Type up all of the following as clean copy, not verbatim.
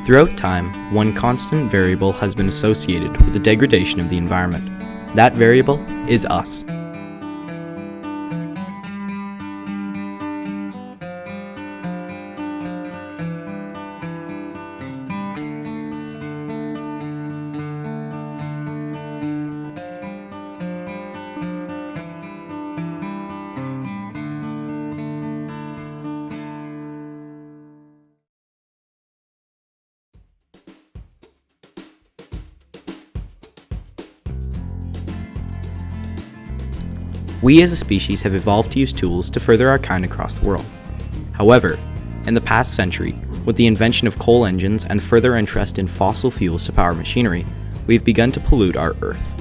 Throughout time, one constant variable has been associated with the degradation of the environment. That variable is us. We as a species have evolved to use tools to further our kind across the world. However, in the past century, with the invention of coal engines and further interest in fossil fuels to power machinery, we've begun to pollute our Earth.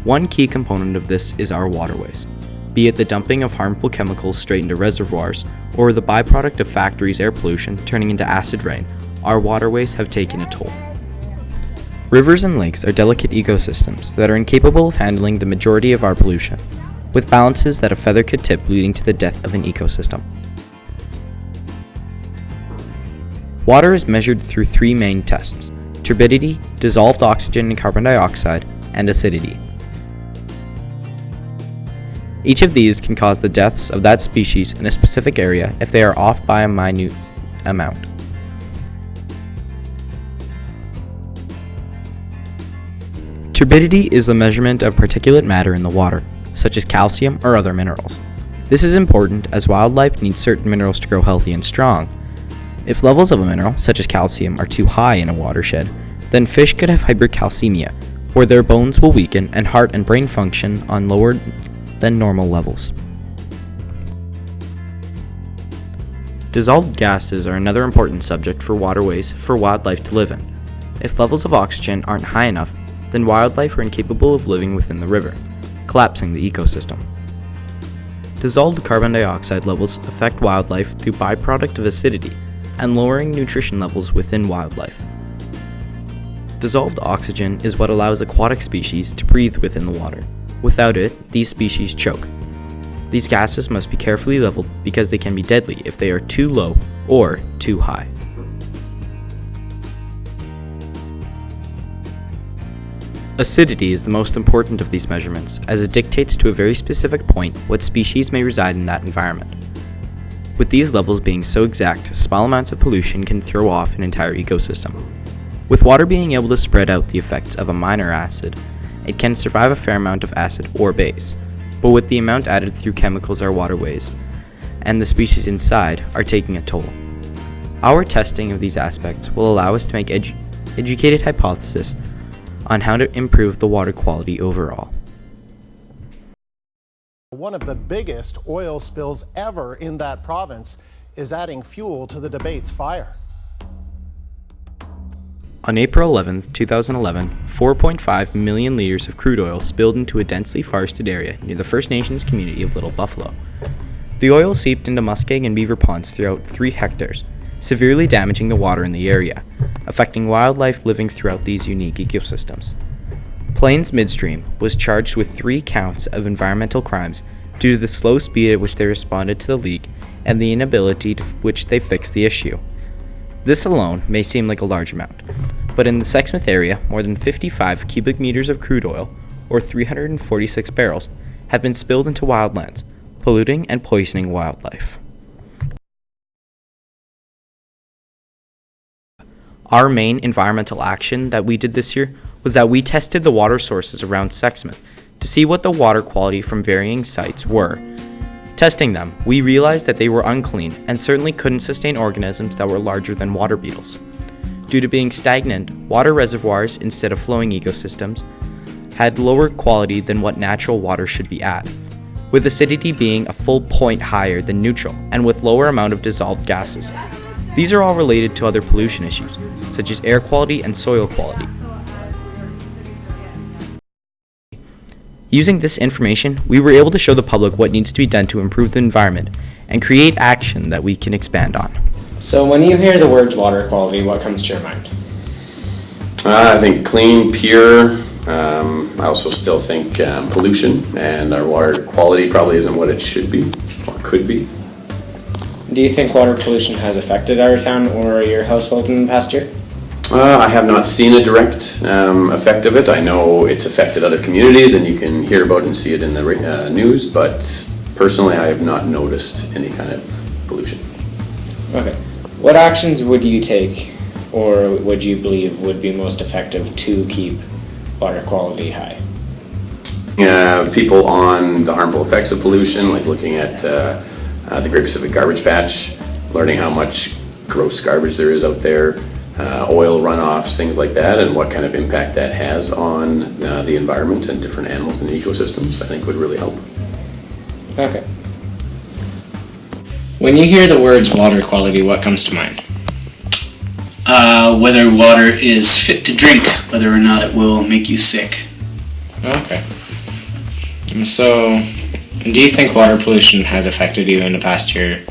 One key component of this is our waterways, be it the dumping of harmful chemicals straight into reservoirs or the byproduct of factories' air pollution turning into acid rain. Our waterways have taken a toll. Rivers and lakes are delicate ecosystems that are incapable of handling the majority of our pollution, with balances that a feather could tip, leading to the death of an ecosystem. Water is measured through three main tests: turbidity, dissolved oxygen and carbon dioxide, and acidity. Each of these can cause the deaths of that species in a specific area if they are off by a minute amount. Turbidity is the measurement of particulate matter in the water, such as calcium or other minerals. This is important as wildlife needs certain minerals to grow healthy and strong. If levels of a mineral, such as calcium, are too high in a watershed, then fish could have hypercalcemia, where their bones will weaken and heart and brain function on lower than normal levels. Dissolved gases are another important subject for waterways for wildlife to live in. If levels of oxygen aren't high enough, then wildlife are incapable of living within the river, collapsing the ecosystem. Dissolved carbon dioxide levels affect wildlife through byproduct of acidity and lowering nutrition levels within wildlife. Dissolved oxygen is what allows aquatic species to breathe within the water. Without it, these species choke. These gases must be carefully leveled because they can be deadly if they are too low or too high. Acidity is the most important of these measurements, as it dictates to a very specific point what species may reside in that environment. With these levels being so exact, small amounts of pollution can throw off an entire ecosystem. With water being able to spread out the effects of a minor acid, it can survive a fair amount of acid or base, but with the amount added through chemicals our waterways and the species inside are taking a toll. Our testing of these aspects will allow us to make educated hypotheses on how to improve the water quality overall. One of the biggest oil spills ever in that province is adding fuel to the debate's fire. On April 11, 2011, 4.5 million liters of crude oil spilled into a densely forested area near the First Nations community of Little Buffalo. The oil seeped into muskeg and beaver ponds throughout 3 hectares, severely damaging the water in the area, affecting wildlife living throughout these unique ecosystems. Plains Midstream was charged with 3 counts of environmental crimes due to the slow speed at which they responded to the leak and the inability to which they fixed the issue. This alone may seem like a large amount, but in the Sexsmith area, more than 55 cubic meters of crude oil, or 346 barrels, have been spilled into wildlands, polluting and poisoning wildlife. Our main environmental action that we did this year was that we tested the water sources around Sexsmith to see what the water quality from varying sites were. Testing them, we realized that they were unclean and certainly couldn't sustain organisms that were larger than water beetles. Due to being stagnant, water reservoirs instead of flowing ecosystems had lower quality than what natural water should be at, with acidity being a full point higher than neutral and with lower amount of dissolved gases. These are all related to other pollution issues, such as air quality and soil quality. Using this information, we were able to show the public what needs to be done to improve the environment and create action that we can expand on. So when you hear the words water quality, what comes to your mind? I think clean, pure. I also still think pollution, and our water quality probably isn't what it should be or could be. Do you think water pollution has affected our town or your household in the past year? I have not seen a direct effect of it. I know it's affected other communities, and you can hear about it and see it in the news, but personally, I have not noticed any kind of pollution. Okay. What actions would you take or would you believe would be most effective to keep water quality high? People on the harmful effects of pollution, like looking at the Great Pacific Garbage Patch, learning how much gross garbage there is out there, oil runoffs, things like that, and what kind of impact that has on the environment and different animals and ecosystems, I think would really help. Okay. When you hear the words water quality, what comes to mind? Whether water is fit to drink, whether or not it will make you sick. Okay. So, do you think water pollution has affected you in the past year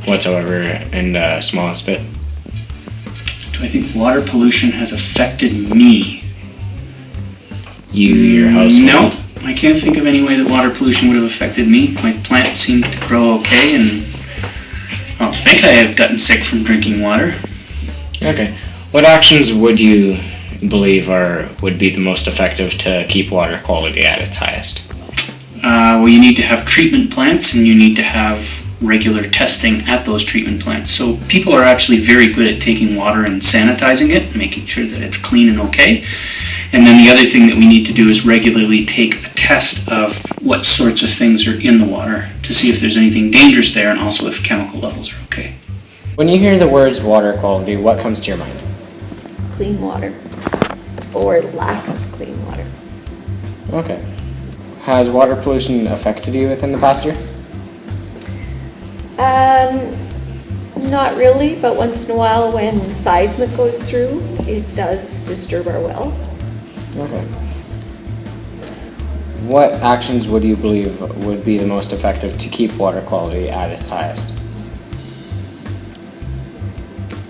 whatsoever in the smallest bit? Do I think water pollution has affected me? Your household? No, I can't think of any way that water pollution would have affected me. My plants seem to grow okay, and I don't think I have gotten sick from drinking water. Okay. What actions would you believe would be the most effective to keep water quality at its highest? Well, you need to have treatment plants, and you need to have regular testing at those treatment plants. So people are actually very good at taking water and sanitizing it, making sure that it's clean and okay. And then the other thing that we need to do is regularly take a test of what sorts of things are in the water to see if there's anything dangerous there, and also if chemical levels are okay. When you hear the words water quality, what comes to your mind? Clean water, or lack of clean water. Okay. Has water pollution affected you within the past year? Not really, but once in a while when seismic goes through, it does disturb our well. Okay. What actions would you believe would be the most effective to keep water quality at its highest?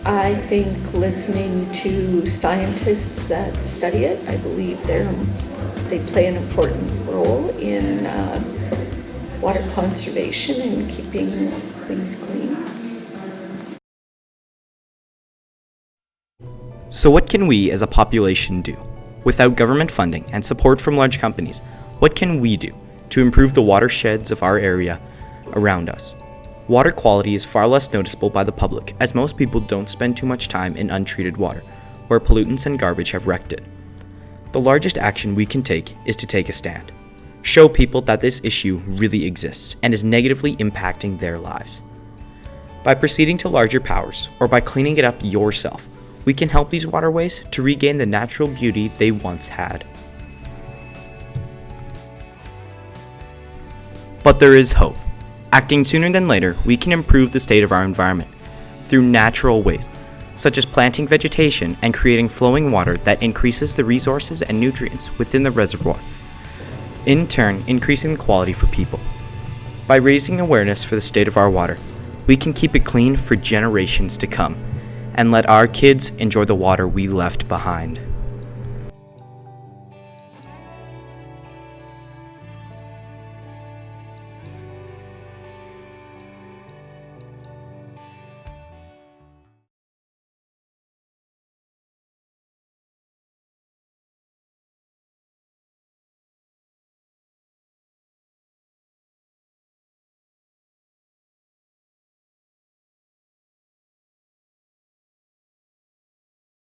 I think listening to scientists that study it, I believe they play an important role in water conservation and keeping things clean. So what can we as a population do? Without government funding and support from large companies, what can we do to improve the watersheds of our area around us? Water quality is far less noticeable by the public, as most people don't spend too much time in untreated water, where pollutants and garbage have wrecked it. The largest action we can take is to take a stand. Show people that this issue really exists and is negatively impacting their lives. By proceeding to larger powers, or by cleaning it up yourself, we can help these waterways to regain the natural beauty they once had. But there is hope. Acting sooner than later, we can improve the state of our environment through natural ways, such as planting vegetation and creating flowing water that increases the resources and nutrients within the reservoir, in turn increasing the quality for people. By raising awareness for the state of our water, we can keep it clean for generations to come and let our kids enjoy the water we left behind.